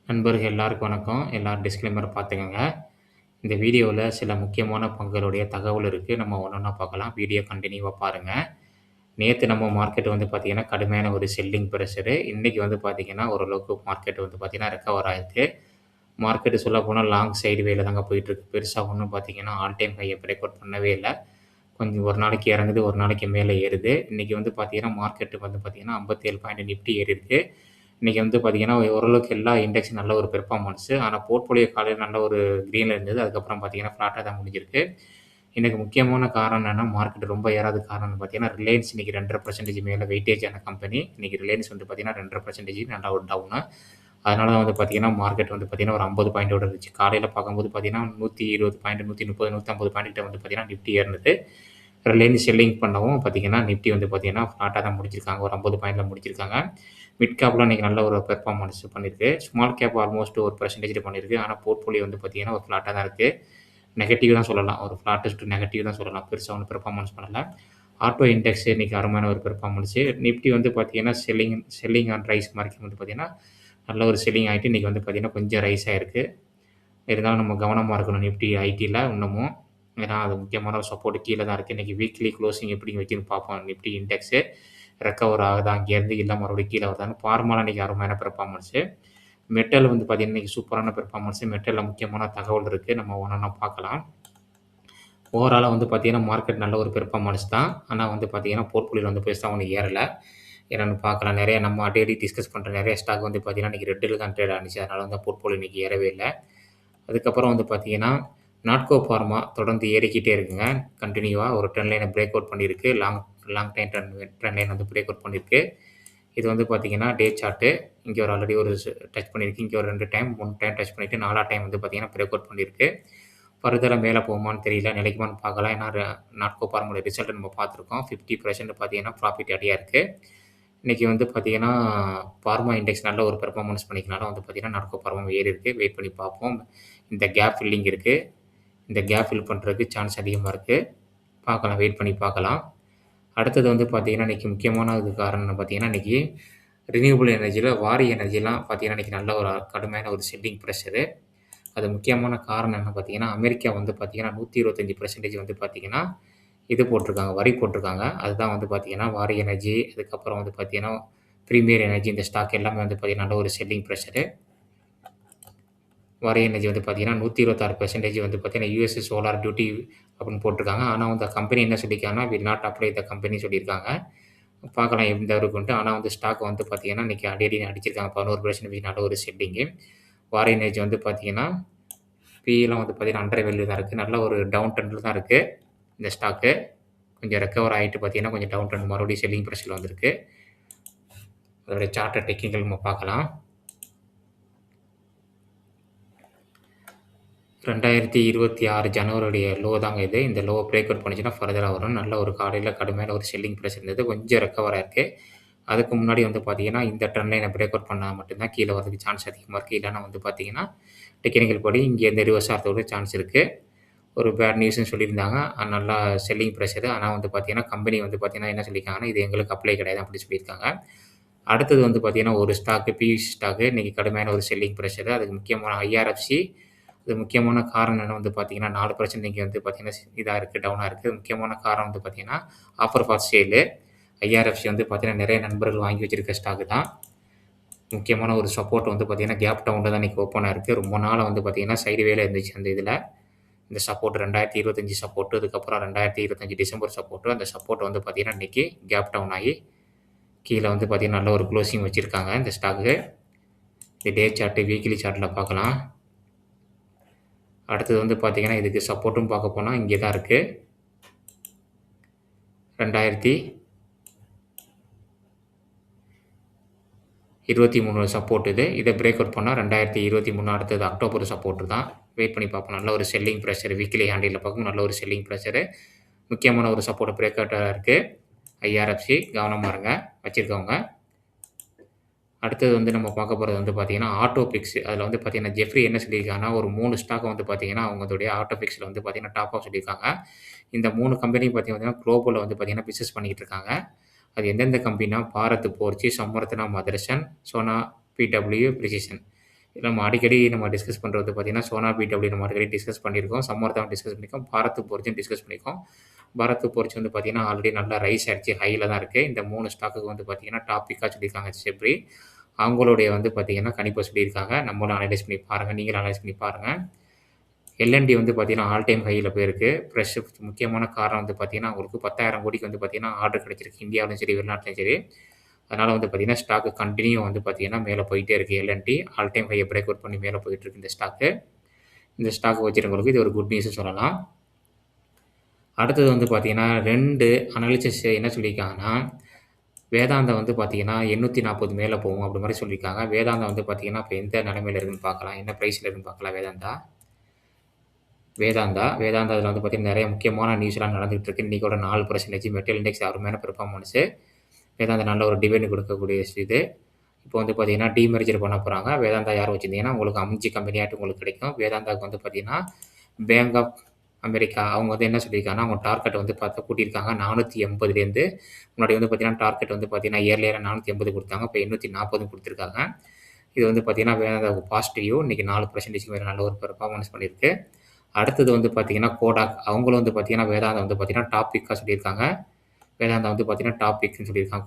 நண்பர்கள் எல்லாருக்கும் வணக்கம். எல்லாரும் டிஸ்க்ளைமர் பார்த்துக்கங்க. இந்த வீடியோல சில முக்கியமான பங்குகளுடைய தகவல் இருக்கு. நம்ம ஒண்ணொண்ணா பார்க்கலாம். வீடியோ கன்டினியூவா பாருங்க. நேத்து நம்ம மார்க்கெட் வந்து பார்த்தீங்கன்னா, கடுமையான ஒரு செல்லிங் பிரஷரு. இன்னைக்கு வந்து பார்த்தீங்கன்னா, ஓரளவுக்கு மார்க்கெட் வந்து பார்த்தீங்கன்னா, ரெக்கவர் ஆயிருக்கு. மார்க்கெட் சொல்லப்போனா லாங் சைட்வேல தாங்க போயிட்டுருக்கு. பெருசா ஒண்ணும் பார்த்தீங்கன்னா, ஆல் டைம் ஹைய பிரேக் அவுட் பண்ணவே இல்ல. கொஞ்சம் ஒரு நாளைக்கு இறங்குது, ஒரு நாளைக்கு மேல ஏறுது. இன்னைக்கு வந்து பார்த்தீங்கன்னா, மார்க்கெட் வந்து பார்த்தீங்கன்னா, 57 பாயிண்ட் நிஃப்டி ஏறியிருக்கு. இன்னைக்கு வந்து பார்த்தீங்கன்னா, ஓரளவுக்கு எல்லா இண்டெக்ஸும் நல்ல ஒரு பெர்ஃபார்மன்ஸு. ஆனா போர்ட்ஃபோலியோ காலையில நல்ல ஒரு கிரீன்ல இருந்தது. அதுக்கப்புறம் பார்த்தீங்கன்னா, ஃப்ளாட்டா தான் முடிஞ்சிருக்கு. எனக்கு முக்கியமான காரணம் என்னன்னா, மார்க்கெட் ரொம்ப ஏறாத காரணம்னு பார்த்தீங்கன்னா, ரிலையன்ஸ் இன்னைக்கு 2½ மேல வெயிட்டேஜ் ஆன கம்பெனி. இன்னைக்கு ரிலையன்ஸ் வந்து பார்த்தீங்கன்னா, 2½ நல்லா ஒரு டவுனு. அதனால தான் வந்து பார்த்தீங்கன்னா, மார்க்கெட் வந்து பார்த்தீங்கன்னா, ஒரு 50 பாயிண்டோட இருந்துச்சு. காலையில பார்க்கும்போது பார்த்தீங்கன்னா, 120 பாயிண்ட், 130, 150 பாயிண்ட் கிட்ட வந்து பார்த்தீங்கன்னா, நிஃப்டி ஏறுனது. ரிலையன்ஸ் செல்லிங் பண்ணவும் பார்த்தீங்கன்னா, நிஃப்டி வந்து பார்த்தீங்கன்னா, ஃப்ளாட்டா தான் முடிச்சிருக்காங்க. ஒரு 50 பாயிண்ட்ல முடிச்சிருக்காங்க. மிட் கேப்லாம் இன்னைக்கு நல்ல ஒரு பெர்ஃபார்மன்ஸ் பண்ணியிருக்கு. ஸ்மால் கேப் ஆல்மோஸ்ட் ஒரு பெர்சன்டேஜ் பண்ணியிருக்கு. ஆனா போர்ட்ஃபோலியோ வந்து பார்த்தீங்கன்னா, ஒரு ஃப்ளாட்டா தான் இருக்கு. நெகட்டிவ் தான் சொல்லலாம். ஒரு ஃப்ளாட்டஸ்ட் டூ நெகட்டிவ் தான் சொல்லலாம். பெருசா ஒண்ணும் பெர்ஃபார்மன்ஸ் பண்ணல. ஆட்டோ இண்டெக்ஸ் இன்னைக்கு அருமையான ஒரு பெர்ஃபார்மன்ஸு. நிஃப்டி வந்து பார்த்தீங்கன்னா, selling selling on rice market வந்து பார்த்தீங்கன்னா, நல்ல ஒரு செல்லிங் ஆயிட்டு இன்னைக்கு வந்து பார்த்தீங்கன்னா, கொஞ்சம் ரைஸ் ஆயிருக்கு. இருந்தாலும் நம்ம கவனமா இருக்கணும் நிஃப்டி ஐடில இன்னமும். ஏன்னா, அது முக்கியமான ஒரு சப்போர்ட் கீழ தான் இருக்கு. இன்னைக்கு வீக்லி க்ளோசிங் எப்படி வைக்குதுன்னு பார்ப்போம். நிஃப்டி இண்டெக்ஸு ரெக்கவர் ஆகுதா அங்கேருந்து, இல்ல மறுபடியும் கீழ வருதான்னு. ஃபார்மால இன்னைக்கு அருமையான பெர்ஃபார்மன்ஸு. மெட்டல் வந்து பார்த்தீங்கன்னா, இன்னைக்கு சூப்பரான பெர்ஃபார்மன்ஸு. மெட்டல்ல முக்கியமான தகவல் இருக்கு. நம்ம ஒண்ணொண்ணா பார்க்கலாம். ஓவராலா வந்து பார்த்தீங்கன்னா, மார்க்கெட் நல்ல ஒரு பெர்ஃபார்மன்ஸ் தான். ஆனா வந்து பார்த்தீங்கன்னா, போர்ட்ஃபோலியோல வந்து பெருசா ஒண்ணும் ஏறல. என்னன்னு பார்க்கலாம். நெறைய நம்ம அடிக்கடி டிஸ்கஸ் பண்ற நெறைய ஸ்டாக் வந்து பார்த்தீங்கன்னா, இன்னைக்கு ரெட்ல தான் ட்ரேட் ஆனுச்சு. அதனால வந்து போர்ட்ஃபோலியோ இன்னைக்கு ஏறவே இல்ல. அதுக்கப்புறம் வந்து பார்த்தீங்கன்னா, நாட்கோ ஃபார்மா தொடர்ந்து ஏறிக்கிட்டே இருக்குங்க. கன்டினியூவா ஒரு ட்ரெண்ட் லைன பிரேக் அவுட் பண்ணியிருக்கு. Long long time trend line வந்து பிரேக் அவுட் பண்ணியிருக்கு. இது வந்து பார்த்தீங்கன்னா, டே சார்ட்டு. இங்க ஒரு ஆல்ரெடி ஒரு டச் பண்ணியிருக்கு. இங்க ஒரு 2 டைம், 3 டைம் டச் பண்ணிட்டு 4வது டைம் வந்து பார்த்தீங்கன்னா, பிரேக் அவுட் பண்ணியிருக்கு. ஃபர்தரா மேல போகுமான்னு தெரியல. நிலைக்குமான்னு பார்க்கலாம். ஏன்னா நாட்கோ ஃபார்மோட ரிசல்ட் நம்ம பார்த்துருக்கோம். 50% பார்த்தீங்கன்னா, ப்ராஃபிட் அடியா இருக்கு. இன்னைக்கு வந்து பார்த்தீங்கன்னா, ஃபார்மா இண்டெக்ஸ் நல்ல ஒரு பெர்ஃபார்மன்ஸ் பண்ணிக்கனால வந்து பார்த்தீங்கன்னா, நாட்கோ ஃபார்மா ஏறியிருக்கு. வெயிட் பண்ணி பார்ப்போம். இந்த கேப் ஃபில்லிங் இருக்கு. இந்த கேப் ஃபில் பண்றதுக்கு சான்ஸ் அதிகமா இருக்கு. பார்க்கலாம். வெயிட் பண்ணி பார்க்கலாம். அடுத்தது வந்து பார்த்தீங்கன்னா, இன்னைக்கு முக்கியமான இது காரணம்னு பார்த்தீங்கன்னா, இன்னைக்கு ரினியூவபிள் எனர்ஜில வாரி எனர்ஜிலாம் பார்த்தீங்கன்னா, இன்னைக்கு நல்ல ஒரு கடுமையான ஒரு செல்லிங் பிரஷரு. அது முக்கியமான காரணம் என்ன பார்த்தீங்கன்னா, அமெரிக்கா வந்து பார்த்தீங்கன்னா, 125% வந்து பார்த்தீங்கன்னா, இது போட்டிருக்காங்க. வரி போட்டிருக்காங்க. அதுதான் வந்து பார்த்தீங்கன்னா, வாரி எனர்ஜி, அதுக்கப்புறம் வந்து பார்த்தீங்கன்னா, பிரீமியர் எனர்ஜி இந்த ஸ்டாக் எல்லாமே வந்து பார்த்தீங்கன்னா, நல்ல ஒரு செல்லிங் பிரஷரு. வாரி எனர்ஜி வந்து பார்த்தீங்கன்னா, 126% வந்து பார்த்தீங்கன்னா, யுஎஸ் சோலார் டியூட்டி அப்படின்னு போட்டிருக்காங்க. ஆனா வந்து கம்பெனி என்ன சொல்லியிருக்காங்கன்னா, will not apply the company சொல்லியிருக்காங்க. பார்க்கலாம் எந்த அளவுக்குன்ட்டு. ஆனா வந்து ஸ்டாக் வந்து பார்த்தீங்கன்னா, இன்னைக்கு அடி அடிச்சிருக்காங்க. 11% நல்ல ஒரு செல்லிங்கு. வாரி எனர்ஜி வந்து பார்த்தீங்கன்னா, பிஇலாம் வந்து பார்த்தீங்கன்னா, அண்டர் வேல்யூ தான் இருக்கு. நல்ல ஒரு டவுன் ட்ரெண்ட்ல தான் இருக்கு இந்த ஸ்டாக்கு. கொஞ்சம் ரெக்கவர் ஆயிட்டு பார்த்தீங்கன்னா, கொஞ்சம் டவுன் ட்ரெண்ட் மறுபடியும் செல்லிங் பிரஷர்ல வந்திருக்கு. அதோட சார்ட்ட டெக்னிக்கல் நம்ம பார்க்கலாம். 2026 ஜனவரியுடைய லோ தாங்க இது. இந்த லோவ பிரேக் அவுட் பண்ணுச்சுன்னா ஃபர்தரா வரும். நல்ல ஒரு காலையில கடுமையான ஒரு செல்லிங் பிரஷர் இருந்தது. கொஞ்சம் ரெக்கவர் ஆயிருக்கு. அதுக்கு முன்னாடி வந்து பார்த்தீங்கன்னா, இந்த ட்ரெண்ட் லைன பிரேக் அவுட் பண்ணா மட்டும் தான் கீழ வரதுக்கு சான்ஸ் அதிகமா இருக்கு. இல்லன்னா வந்து பார்த்தீங்கன்னா, டெக்னிக்கல் படி இங்கேருந்து ரிவர்ஸ் ஆறதோட சான்ஸ் இருக்கு. ஒரு பேட் நியூஸ்ன்னு சொல்லியிருந்தாங்க. நல்லா செல்லிங் பிரஷரு. ஆனா வந்து பார்த்தீங்கன்னா, கம்பெனி வந்து பார்த்தீங்கன்னா என்ன சொல்லியிருக்காங்கன்னா, இது எங்களுக்கு அப்ளை கிடையாது அப்படி சொல்லியிருக்காங்க. அடுத்தது வந்து பார்த்தீங்கன்னா, ஒரு ஸ்டாக்கு பியூசி ஸ்டாக்கு இன்னைக்கு கடுமையான ஒரு செல்லிங் பிரஷரு. அதுக்கு முக்கியமான ஐஆர்எஃப்சி. அது முக்கியமான காரணம் என்ன வந்து பார்த்தீங்கன்னா, 4% இன்னைக்கு வந்து பார்த்தீங்கன்னா, இதா இருக்கு, டவுனா இருக்கு. முக்கியமான காரணம் வந்து பார்த்தீங்கன்னா, ஆஃபர் ஃபார் சேலு. ஐஆர்எஃப்சி வந்து பார்த்தீங்கன்னா, நெறைய நண்பர்கள் வாங்கி வச்சிருக்க ஸ்டாக்கு தான். முக்கியமான ஒரு சப்போர்ட் வந்து பார்த்தீங்கன்னா, கேப் டவுன்ல தான் இன்னைக்கு ஓப்பன் ஆயிருக்கு. ரொம்ப நாளா வந்து பார்த்தீங்கன்னா, சைட்வேல இருந்துச்சு அந்த இதுல. இந்த சப்போர்ட் 2025 சப்போர்ட், அதுக்கப்புறம் 2025 டிசம்பர் சப்போர்ட். அந்த சப்போர்ட் வந்து பார்த்தீங்கன்னா, இன்னைக்கு கேப் டவுன் ஆகி, கீழ வந்து பார்த்தீங்கன்னா, நல்ல ஒரு குளோசிங் வச்சிருக்காங்க இந்த ஸ்டாக்கு. இந்த டே சார்ட், வீக்லி சார்ட்ல பார்க்கலாம். அடுத்தது வந்து பார்த்தீங்கன்னா, இதுக்கு சப்போர்ட்டும் பார்க்க போனா இங்கே தான் இருக்கு. 2023 சப்போர்ட் இது. இத பிரேக் அவுட் பண்ணா 2023 அடுத்தது அக்டோபர் சப்போர்ட் தான். வெயிட் பண்ணி பார்ப்போம். நல்ல ஒரு செல்லிங் பிரஷர் வீக்லி ஹேண்டில்ல பார்க்கும்போது நல்ல ஒரு செல்லிங் பிரஷரு. முக்கியமான ஒரு சப்போர்ட் பிரேக் அவுட்டா இருக்கு. ஐஆர்எஃப்சி கவனமா இருங்க வச்சிருக்கவங்க. அடுத்தது வந்து நம்ம பார்க்க போறது வந்து பார்த்தீங்கன்னா, ஆட்டோபிக்ஸ். அதில வந்து பார்த்தீங்கன்னா, ஜெஃப்ரி என்ன சொல்லியிருக்காங்கன்னா, ஒரு 3 ஸ்டாக்க வந்து பார்த்தீங்கன்னா, அவங்களுடைய ஆட்டோபிக்ஸ்ல வந்து பார்த்தீங்கன்னா, டாப் ஆஃப் சொல்லியிருக்காங்க. இந்த 3 கம்பெனியும் பார்த்தீங்கன்னா, குளோபல்ல வந்து பார்த்தீங்கன்னா, பிசினஸ் பண்ணிக்கிட்டு இருக்காங்க. அது எந்தெந்த கம்பெனினா, பாரத் போர்ஜி, சம்வர்த்தனா மதர்சன், சோனா பிடபிள்யூ பிரிசிஷன். நம்ம அடிக்கடி டிஸ்கஸ் பண்றது பார்த்தீங்கன்னா, சோனா பிடபிள்யூ நம்ம அடிக்கடி டிஸ்கஸ் பண்ணியிருக்கோம். சம்மர்தான் டிஸ்கஸ் பண்ணியிருக்கோம். பாரத் ஃபோர்ஜும் டிஸ்கஸ் பண்ணியிருக்கோம். பாரத் ஃபோர்ஜ் வந்து பார்த்தீங்கன்னா, ஆல்ரெடி நல்லா ரைஸ் ஆயிடுச்சு. ஹைல தான் இருக்கு. இந்த 3 ஸ்டாக்குக்கு வந்து பார்த்தீங்கன்னா, டாப் பிக்கா சொல்லியிருக்காங்க செபி. அவங்களுடைய வந்து பார்த்தீங்கன்னா, கணிப்ப சொல்லியிருக்காங்க. நம்மளும் அனலைஸ் பண்ணி பாருங்க. நீங்களும் அனலைஸ் பண்ணி பாருங்க. எல்&டி வந்து பார்த்தீங்கன்னா, ஆல் டைம் ஹைல போயிருக்கு. ப்ளஸ் முக்கியமான காரணம் வந்து பார்த்தீங்கன்னா, உங்களுக்கு 10,000 கோடிக்கு வந்து பார்த்தீங்கன்னா, ஆர்டர் கிடைச்சிருக்கு. இந்தியாவிலும் சரி, வெளிநாட்டிலும் சரி. அதனால வந்து பார்த்தீங்கன்னா, ஸ்டாக் கன்டினியூ வந்து பார்த்தீங்கன்னா, மேல போயிட்டே இருக்கு L&T. All time ஹைய break out பண்ணி மேல போயிட்டு இருக்கு இந்த ஸ்டாக்கு. இந்த ஸ்டாக் வச்சிருக்கவங்களுக்கு இது ஒரு குட் நியூஸ்னு சொல்லலாம். அடுத்தது வந்து பார்த்தீங்கன்னா, 2 அனலிசிஸ் என்ன சொல்லியிருக்காங்கன்னா, வேதாந்தா வந்து பார்த்தீங்கன்னா, 840 மேல போகும் அப்படி மாரி சொல்லியிருக்காங்க. வேதாந்தா வந்து பார்த்தீங்கன்னா, இப்ப எந்த நிலைமையில இருக்குன்னு பார்க்கலாம். என்ன பிரைஸ்ல இருக்குன்னு பார்க்கலாம் வேதாந்தா. வேதாந்தால வந்து பார்த்தீங்கன்னா, நெறைய முக்கியமான நியூஸ்லாம் நடந்துகிட்டு இருக்கு. இன்னைக்கோட 4% மெட்டல் இண்டெக்ஸ் அருமையான பெர்ஃபார்மன்ஸு. வேதாந்தா நல்ல ஒரு டிவிடெண்ட் கொடுக்கக்கூடிய இது. இப்போ வந்து பார்த்தீங்கன்னா, டீமெர்ஜர் பண்ண போறாங்க. வேதாந்தா யார் வச்சிருந்தீங்கன்னா, உங்களுக்கு 5 கம்பெனியாட்டும் உங்களுக்கு கிடைக்கும். வேதாந்தாவுக்கு வந்து பார்த்தீங்கன்னா, பேங்க் ஆஃப் அமெரிக்கா அவங்க வந்து என்ன சொல்லியிருக்காங்கன்னா, அவங்க டார்கெட் வந்து பார்த்தா கூட்டியிருக்காங்க. 480லேருந்து முன்னாடி வந்து பார்த்தீங்கன்னா, டார்கெட் வந்து பார்த்தீங்கன்னா, இயர்லியரா 480 குடுத்தாங்க. இப்ப 840 குடுத்துருக்காங்க. இது வந்து பார்த்தீங்கன்னா, வேதாந்தாவுக்கு பாசிட்டிவ். இன்னைக்கு 4% மேல நல்ல ஒரு பெர்ஃபார்மன்ஸ் பண்ணியிருக்கு. அடுத்தது வந்து பார்த்தீங்கன்னா, கோடாக். அவங்களும் வந்து பார்த்தீங்கன்னா, வேதாந்தா வந்து பார்த்தீங்கன்னா, டாப் பிக்கா சொல்லியிருக்காங்க. வேதாந்தா வந்து பார்த்தீங்கன்னா, டாப் பிக்ன்னு சொல்லியிருக்காங்க.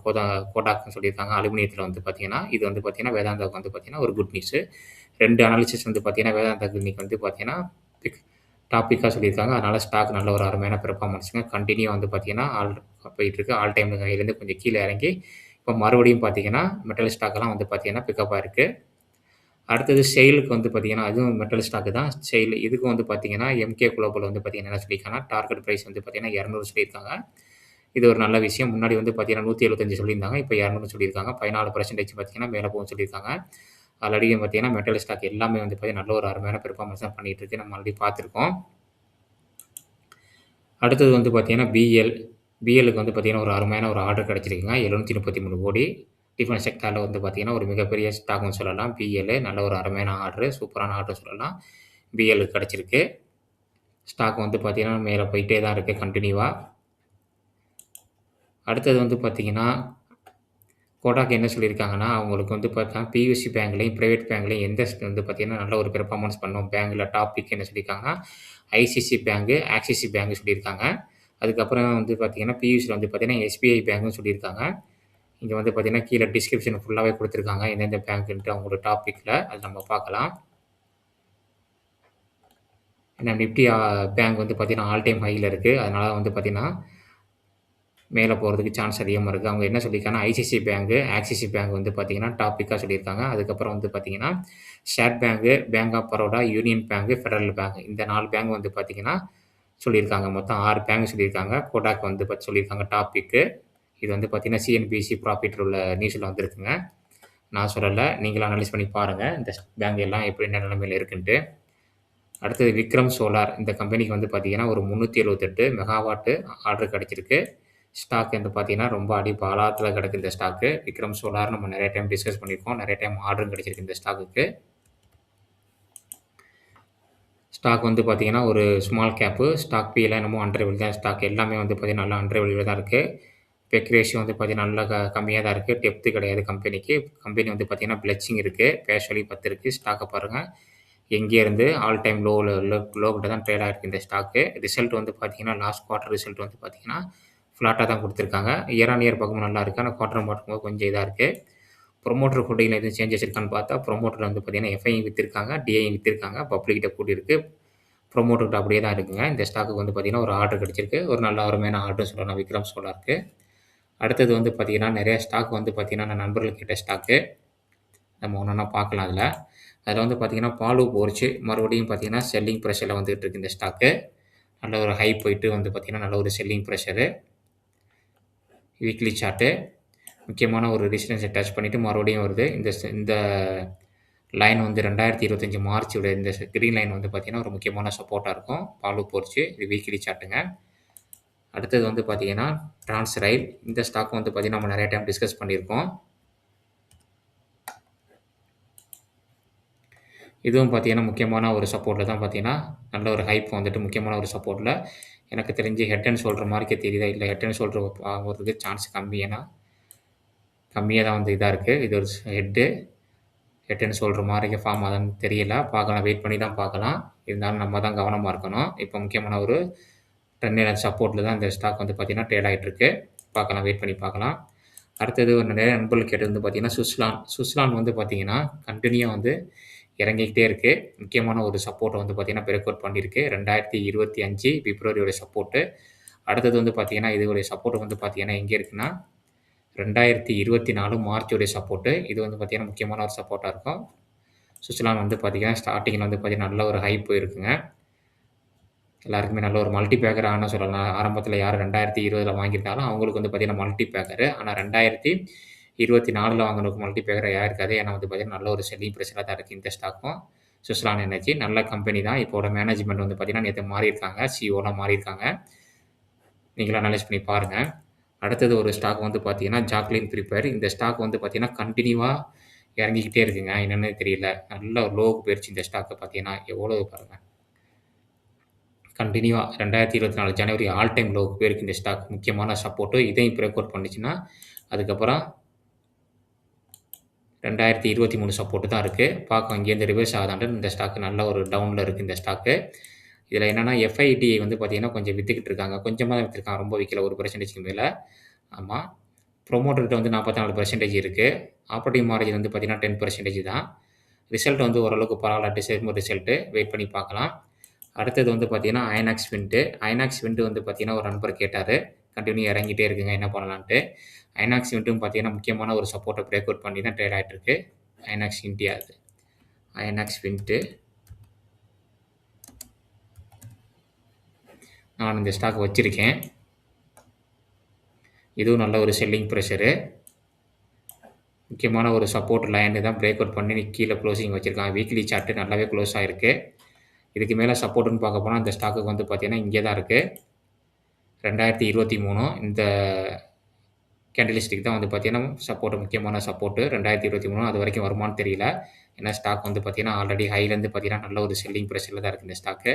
கோடாக்ன்னு சொல்லியிருக்காங்க. அலுமினியத்தில வந்து பார்த்தீங்கன்னா, இது வந்து பார்த்தீங்கன்னா, வேதாந்தாவுக்கு வந்து பார்த்தீங்கன்னா, ஒரு குட் நியூஸு. 2 அனாலிசிஸ் வந்து பார்த்தீங்கன்னா, வேதாந்தாக்கு இன்னைக்கு வந்து பார்த்தீங்கன்னா, பிக் டாப் பிக்கா சொல்லியிருக்காங்க. அதனால ஸ்டாக் நல்ல ஒரு அருமையான பெர்ஃபார்மன்ஸுங்க. கன்டினியூ வந்து பார்த்தீங்கன்னா, போயிட்டுருக்கு. ஆல் டைம் ஹைலேருந்து கொஞ்சம் கீழ இறங்கி, இப்போ மறுபடியும் பார்த்தீங்கன்னா, மெட்டல் ஸ்டாக்லாம் வந்து பார்த்தீங்கன்னா, பிக்கப் ஆயிருக்கு. அடுத்தது செயிலுக்கு வந்து பார்த்தீங்கன்னா, அதுவும் மெட்டல் ஸ்டாக் தான். செயில் இதுக்கும் வந்து பார்த்தீங்கன்னா, எம்கே குளோபல் வந்து பார்த்தீங்கன்னா என்ன சொல்லியிருக்காங்கன்னா, டார்கெட் பிரைஸ் வந்து பார்த்தீங்கன்னா 200 சொல்லியிருக்காங்க. இது ஒரு நல்ல விஷயம். முன்னாடி வந்து பார்த்தீங்கன்னா 175 சொல்லியிருந்தாங்க. இப்ப 200 சொல்லியிருக்காங்க. 14% பார்த்தீங்கன்னா மேல போகும்னு சொல்லியிருக்காங்க. ஆல்ரெடி பார்த்தீங்கன்னா, மெட்டல் ஸ்டாக் எல்லாமே வந்து பார்த்தீங்கன்னா, நல்ல ஒரு அருமையான பெர்ஃபார்மன்ஸ் தான் பண்ணிட்டு இருக்கு. நம்ம ஆல்ரெடி பார்த்துருக்கோம். அடுத்தது வந்து பார்த்தீங்கன்னா, பிஎல்லுக்கு வந்து பார்த்தீங்கன்னா, ஒரு அருமையான ஒரு ஆர்டர் கிடைச்சிருக்குங்க. 733 கோடி. டிஃபென்ஸ் செக்டார்ல வந்து பார்த்தீங்கன்னா, ஒரு மிகப்பெரிய ஸ்டாக்ன்னு சொல்லலாம். பிஎல் நல்ல ஒரு அருமையான ஆர்டரு. சூப்பரான ஆர்டர் சொல்லலாம். பிஎல்லுக்கு கிடைச்சிருக்கு. ஸ்டாக் வந்து பார்த்தீங்கன்னா, மேல போயிட்டே தான் இருக்கு கன்டினியூவா. அடுத்தது வந்து பார்த்தீங்கன்னா, கோடாக் என்ன சொல்லியிருக்காங்கன்னா, அவங்களுக்கு வந்து பார்த்தா பியூசி பேங்க்லயும், பிரைவேட் பேங்க்லயும் எந்த வந்து பார்த்தீங்கன்னா, நல்ல ஒரு பெர்ஃபார்மன்ஸ் பண்ணும். பேங்க்ல டாப் பிக் என்ன சொல்லியிருக்காங்கன்னா, ஐசிசி பேங்க், ஆக்சிஸ் பேங்க் சொல்லியிருக்காங்க. அதுக்கப்புறம் வந்து பார்த்தீங்கன்னா, பியூசில வந்து பார்த்தீங்கன்னா, எஸ்பிஐ பேங்க்னு சொல்லியிருக்காங்க. இங்க வந்து பார்த்தீங்கன்னா, கீழ டிஸ்கிரிப்ஷன் ஃபுல்லாவே குடுத்துருக்காங்க. எந்தெந்த பேங்க்ன்ட்டு அவங்களோட டாபிக்ல. அது நம்ம பார்க்கலாம். ஏன்னா நிஃப்டி பேங்க் வந்து பார்த்தீங்கன்னா, ஆல் டைம் ஹைல இருக்கு. அதனால வந்து பார்த்தீங்கன்னா, மேல போறதுக்கு சான்ஸ் அதிகமா இருக்கு. அவங்க என்ன சொல்லியிருக்காங்கன்னா, ஐசிசி பேங்க், ஆக்சிஸ் பேங்க் வந்து பார்த்தீங்கன்னா, டாப் பிக்கா சொல்லியிருக்காங்க. அதுக்கப்புறம் வந்து பார்த்தீங்கன்னா, state bank, bank of Baroda, union bank, federal bank இந்த 4 பேங்க் வந்து பார்த்தீங்கன்னா, சொல்லியிருக்காங்க. மொத்தம் 6 பேங்க் சொல்லியிருக்காங்க. கோடாக் வந்து சொல்லியிருக்காங்க டாப் பிக்கு. இது வந்து பார்த்தீங்கன்னா, சிஎன்பிசி ப்ராஃபிட்ல உள்ள நியூஸ்ல வந்திருக்குங்க. நான் சொல்லல. நீங்களும் அனலைஸ் பண்ணி பாருங்க. இந்த பேங்க் எல்லாம் எப்படி என்ன நிலைமையில இருக்குன்ட்டு. அடுத்தது விக்ரம் சோலார். இந்த கம்பெனிக்கு வந்து பார்த்தீங்கன்னா, ஒரு 378 மெகாவாட் ஆர்டர் கிடைச்சிருக்கு. ஸ்டாக் வந்து பார்த்தீங்கன்னா, ரொம்ப பாதாளத்தில கிடக்கு இந்த ஸ்டாக்கு. விக்ரம் சோலார் நம்ம நெறைய டைம் டிஸ்கஸ் பண்ணியிருக்கோம். நெறைய டைம் ஆர்டரும் கிடைச்சிருக்கு இந்த ஸ்டாக்குக்கு. ஸ்டாக் வந்து பார்த்தீங்கன்னா, ஒரு ஸ்மால் கேப்பு. ஸ்டாக் பிலாம் என்னமோ அண்டர் வேல்யூ தான். ஸ்டாக் எல்லாமே வந்து பார்த்தீங்கன்னா, நல்லா அண்டர் வேல்யூல தான் இருக்கு. பெக் ரேஷியோ வந்து பார்த்தீங்கன்னா, நல்லா கம்மியா தான் இருக்கு. டெப்த் கிடையாது கம்பெனிக்கு. கம்பெனி வந்து பார்த்தீங்கன்னா, பிளட்சிங் இருக்கு. கேஷ் வேல்யூ 10 இருக்கு. ஸ்டாக்க பாருங்க. எங்கேருந்து ஆல் டைம் லோ கிட்ட தான் ட்ரேட் ஆயிருக்கு இந்த ஸ்டாக்கு. ரிசல்ட் வந்து பார்த்தீங்கன்னா, லாஸ்ட் குவார்ட்டர் ரிசல்ட் வந்து பார்த்தீங்கன்னா, ஃப்ளாட்டா தான் குடுத்துருக்காங்க. இயர் ஆன் இயர் பார்க்கும்போது நல்லா இருக்கு. ஆனா குவார்ட்டர் பார்க்கும்போது கொஞ்சம் இதா இருக்கு. புரமோட்டர் ஹோல்டிங்ல எதுவும் சேஞ்சஸ் இருக்கான்னு பார்த்தா, புரமோட்டர்ல வந்து பார்த்தீங்கன்னா, எஃப்ஐயும் வித்திருக்காங்க, டிஐயும் வித்திருக்காங்க. பப்ளிக்கிட்ட கூடியிருக்கு. புரமோட்டர்கிட்ட அப்படியே தான் இருக்குங்க. இந்த ஸ்டாக்குக்கு வந்து பார்த்தீங்கன்னா, ஒரு ஆர்டர் கிடைச்சிருக்கு. ஒரு நல்ல அருமையான ஆர்டர்ன்னு சொல்லலாம் விக்ரம் சோலாருக்கு. அடுத்தது வந்து பார்த்தீங்கன்னா, நெறைய ஸ்டாக் வந்து பார்த்தீங்கன்னா, நான் நண்பர்கள் கேட்ட ஸ்டாக்கு. நம்ம ஒண்ணொண்ணா பார்க்கலாம் அதுல. அதுல வந்து பார்த்தீங்கன்னா, பாலு போர்ச்சு மறுபடியும் பார்த்தீங்கன்னா, செல்லிங் பிரஷர்ல வந்துட்டு இருக்கு இந்த ஸ்டாக்கு. நல்ல ஒரு ஹை போயிட்டு வந்து பார்த்தீங்கன்னா, நல்ல ஒரு செல்லிங் பிரஷரு. Weekly chart. முக்கியமான ஒரு ரெசிஸ்டன்ஸ டச் பண்ணிட்டு மறுபடியும் வருது. இந்த லைன் வந்து 2025 மார்ச்சோட இந்த கிரீன் லைன் வந்து பார்த்தீங்கன்னா, ஒரு முக்கியமான சப்போர்ட்டா இருக்கும். பாலு போர்ச்சு. இது வீக்லி சார்ட்டுங்க. அடுத்தது வந்து பார்த்தீங்கன்னா, டிரான்ஸ்ரைல். இந்த ஸ்டாக் வந்து பார்த்தீங்கன்னா, நம்ம நெறைய டைம் டிஸ்கஸ் பண்ணியிருக்கோம். இதுவும் பார்த்தீங்கன்னா, முக்கியமான ஒரு சப்போர்ட்ல தான் பார்த்தீங்கன்னா, நல்ல ஒரு ஹைப் வந்துட்டு முக்கியமான ஒரு சப்போர்ட்ல. எனக்கு தெரிஞ்சு ஹெட் அண்ட் ஷோல்டர் மாரிக்கே தெரியுதா? இல்ல ஹெட் அண்ட் ஷோல்டர் ஆகுறதுக்கு சான்ஸ் கம்மி. ஏன்னா, கம்மியா தான் வந்து இதா இருக்கு. இது ஒரு ஹெட்டு. 8ன்னு சொல்ற மாரி ஃபார்ம் ஆகுதான்னு தெரியல. பார்க்கலாம். வெயிட் பண்ணி தான் பார்க்கலாம். இருந்தாலும் நம்ம தான் கவனமா இருக்கணும். இப்போ முக்கியமான ஒரு ட்ரெண்ட் லைன் சப்போர்ட்ல தான் இந்த ஸ்டாக் வந்து பார்த்தீங்கன்னா, ட்ரேட் ஆயிட்டு இருக்கு. பார்க்கலாம். வெயிட் பண்ணி பார்க்கலாம். அடுத்தது நிறைய நண்பர்கள் கேட்டது வந்து பார்த்தீங்கன்னா, சுஸ்லான். சுஸ்லான் வந்து பார்த்தீங்கன்னா, கன்டினியூவா வந்து இறங்கிக்கிட்டே இருக்கு. முக்கியமான ஒரு சப்போர்ட்ட வந்து பார்த்தீங்கன்னா, பிரேக் அவுட் பண்ணியிருக்கு. 2025 பிப்ரவரியோட சப்போர்ட்டு. அடுத்தது வந்து பார்த்தீங்கன்னா, இதோடைய சப்போர்ட் வந்து பார்த்தீங்கன்னா, எங்கே இருக்குன்னா, 2024 மார்ச்சோடைய சப்போர்ட்டு. இது வந்து பார்த்தீங்கன்னா, முக்கியமான ஒரு சப்போர்ட்டா இருக்கும். சுவிட்சர்லாந்து வந்து பார்த்தீங்கன்னா, ஸ்டார்ட்டிங்கில வந்து பார்த்தீங்கன்னா, நல்ல ஒரு ஹைப் இருக்குங்க. எல்லாருக்குமே நல்ல ஒரு மல்டி பேக்கர் ஆனா சொல்லலாம். ஆரம்பத்தில யார் 2020ல வாங்கியிருந்தாலும், அவங்களுக்கு வந்து பார்த்தீங்கன்னா, மல்டி பேக்கரு. ஆனா 2024ல வாங்குனவங்களுக்கு மல்டி பேக்கர் ஆயிருக்காது. ஏன்னா வந்து பார்த்தீங்கன்னா, நல்ல ஒரு செல்லிங் ப்ரெஷரா தான் இருக்கு இந்த ஸ்டாக்கும். சுவிட்சர்லாந்து எனர்ஜி நல்ல கம்பெனி தான். இப்போட மேனேஜ்மெண்ட் வந்து பார்த்தீங்கன்னா, நேத்து மாறியிருக்காங்க. சிஇஓலாம் மாறியிருக்காங்க. நீங்களும் அனலைஸ் பண்ணி பாருங்க. அடுத்தது ஒரு ஸ்டாக் வந்து பார்த்தீங்கன்னா, ஜாக்லின் பிரிப்பேர். இந்த ஸ்டாக் வந்து பார்த்தீங்கன்னா, கன்டினியூவா இறங்கிக்கிட்டே இருக்குங்க. என்னன்னே தெரியல. நல்ல லோவுக்கு போயிருச்சு இந்த ஸ்டாக்க பார்த்தீங்கன்னா, எவ்வளோ பாருங்க. கன்டினியூவா 2024 ஜனவரி ஆல் டைம் லோவுக்கு போயிருக்கு இந்த ஸ்டாக். முக்கியமான சப்போர்ட்டு. இதையும் பிரேக் அவுட் பண்ணுச்சுன்னா, அதுக்கப்புறம் 2023 சப்போர்ட் தான் இருக்கு. பார்க்கும் இங்கேருந்து ரிவர்ஸ் ஆகுதான்ட்டு இந்த ஸ்டாக் நல்ல ஒரு டவுன்ல இருக்கு இந்த ஸ்டாக்கு. இதில என்னன்னா எஃப்ஐடி வந்து பார்த்தீங்கன்னா, கொஞ்சம் வித்துக்கிட்டு இருக்காங்க. கொஞ்சமா தான் வித்துருக்காங்க. ரொம்ப விக்கல 1%க்கு மேல. ஆமா. புரமோட்டர்கிட்ட வந்து 44% இருக்கு. ஆப்பரேட்டிங் மார்ஜின் வந்து பார்த்தீங்கன்னா 10% தான். ரிசல்ட் வந்து ஓரளவுக்கு பரவால்ல. December result. வெயிட் பண்ணி பார்க்கலாம். அடுத்தது வந்து பார்த்தீங்கன்னா, ஐநாக்ஸ் விண்ட். ஐநாக்ஸ் விண்ட் வந்து பார்த்தீங்கன்னா, ஒரு நண்பர் கேட்டாரு. கன்டின்யூ இறங்கிட்டே இருக்குங்க. என்ன பண்ணலான்ட்டு. ஐநாக்ஸ் விண்ட்டும் பார்த்தீங்கன்னா, முக்கியமான ஒரு சப்போர்ட்ட பிரேக் அவுட் பண்ணி தான் ட்ரேட் ஆயிட்டு இருக்கு. ஐநாக்ஸ் இந்தியா இது. INOX wind. நான் இந்த ஸ்டாக் வச்சிருக்கேன். இதுவும் நல்ல ஒரு செல்லிங் பிரஷரு. முக்கியமான ஒரு சப்போர்ட் லைன் தான் பிரேக் அவுட் பண்ணி கீழ குளோசிங் வச்சிருக்காங்க. வீக்லி சார்ட் நல்லாவே க்ளோஸ் ஆயிருக்கு. இதுக்கு மேல சப்போர்ட்ன்னு பார்க்க போனா, இந்த ஸ்டாக்குக்கு வந்து பார்த்தீங்கன்னா, இங்கே தான் இருக்கு. 2023 இந்த கேண்டலிஸ்டிக் தான் வந்து பார்த்தீங்கன்னா, சப்போர்ட் முக்கியமான சப்போர்ட் 2023 அது வரைக்கும் வருமான்னு தெரியல. ஏன்னா ஸ்டாக் வந்து பார்த்தீங்கன்னா, ஆல்ரெடி ஹைலேருந்து பார்த்தீங்கன்னா, நல்ல ஒரு செல்லிங் பிரஷர்ல தான் இருக்கு இந்த ஸ்டாக்கு.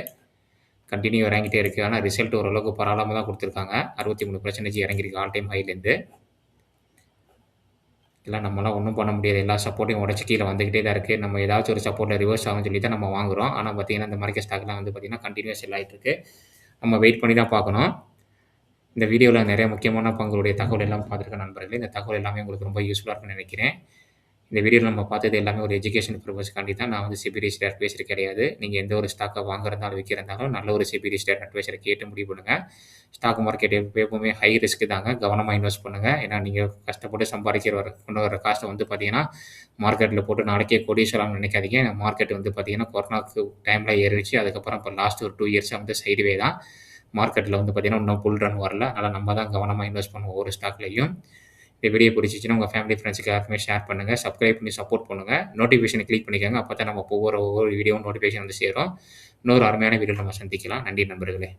கன்டின்யூ இறங்கிட்டே இருக்கு. ஆனா ரிசல்ட் ஓரளவுக்கு பரவாயில்லாம தான் குடுத்துருக்காங்க. 63% இறங்கியிருக்கு ஆல் டைம் ஹைலேருந்து. இதெல்லாம் நம்மலாம் ஒண்ணும் பண்ண முடியாது. எல்லா சப்போர்ட்டையும் உடைச்சு கீழ வந்துகிட்டே தான் இருக்கு. நம்ம ஏதாச்சும் ஒரு சப்போர்ட்ல ரிவர்ஸ் ஆகும்னு சொல்லி தான் நம்ம வாங்குறோம். ஆனா பார்த்தீங்கன்னா, இந்த மார்க்கெட் ஸ்டாக்லாம் வந்து பார்த்தீங்கன்னா, கன்டினியூவா செல் ஆயிட்டு இருக்கு. நம்ம வெயிட் பண்ணி தான் பார்க்கணும். இந்த வீடியோல நிறைய முக்கியமான பங்குகளுடைய தகவல் எல்லாம் பார்த்துருக்க நண்பர்களே. இந்த தகவல் எல்லாமே உங்களுக்கு ரொம்ப யூஸ்ஃபுல்லா இருக்கும்னு நினைக்கிறேன். இந்த வீடியோல நம்ம பார்த்தது எல்லாமே ஒரு எஜுகேஷன் பர்ப்பஸ்க்காண்டி தான். நான் வந்து செபி ரிஜிஸ்டர்ட் அட்வைசர் கிடையாது. நீங்க எந்த ஒரு ஸ்டாக்க வாங்குறதாலும், விக்கிறதாலும் நல்ல ஒரு செபி ரிஜிஸ்டர்ட் அட்வைசர கேட்டு முடிவு பண்ணுங்க. ஸ்டாக் மார்க்கெட் எப்பவுமே ஹை ரிஸ்க் தாங்க. கவனமா இன்வெஸ்ட் பண்ணுங்க. ஏன்னா நீங்க கஷ்டப்பட்டு கொண்டு வர காச வந்து பார்த்தீங்கன்னா, மார்க்கெட்ல போட்டு நாளைக்கே கோடீஸ்வரம்னு நினைக்காதீங்க. மார்க்கெட் வந்து பார்த்தீங்கன்னா, கொரோனாக்கு டைம்ல ஏறிடுச்சு. அதுக்கப்புறம் இப்ப லாஸ்ட் ஒரு 2 இயர்ஸா வந்து சைட்வே தான். மார்க்கெட்ல வந்து பார்த்தீங்கன்னா, இன்னும் புல் ரன் வரல. அதனால நம்ம தான் கவனமா இன்வெஸ்ட் பண்ணுவோம் ஒவ்வொரு ஸ்டாக்லயும். இந்த வீடியோ பிடிச்சிச்சுன்னா உங்க ஃபேமிலி, ஃபிரெண்ட்ஸ்க்கு எல்லாருக்குமே ஷேர் பண்ணுங்க. சப்ஸ்கிரைப் பண்ணி சப்போர்ட் பண்ணுங்க. நோட்டிஃபிகேஷன கிளிக் பண்ணிக்கோங்க. அப்பதான் நம்ம ஒவ்வொரு வீடியோவும் நோட்டிஃபிகேஷன் வந்து சேரும். இன்னொரு அருமையான வீடியோல நம்ம சந்திக்கலாம். நன்றி நண்பர்களே.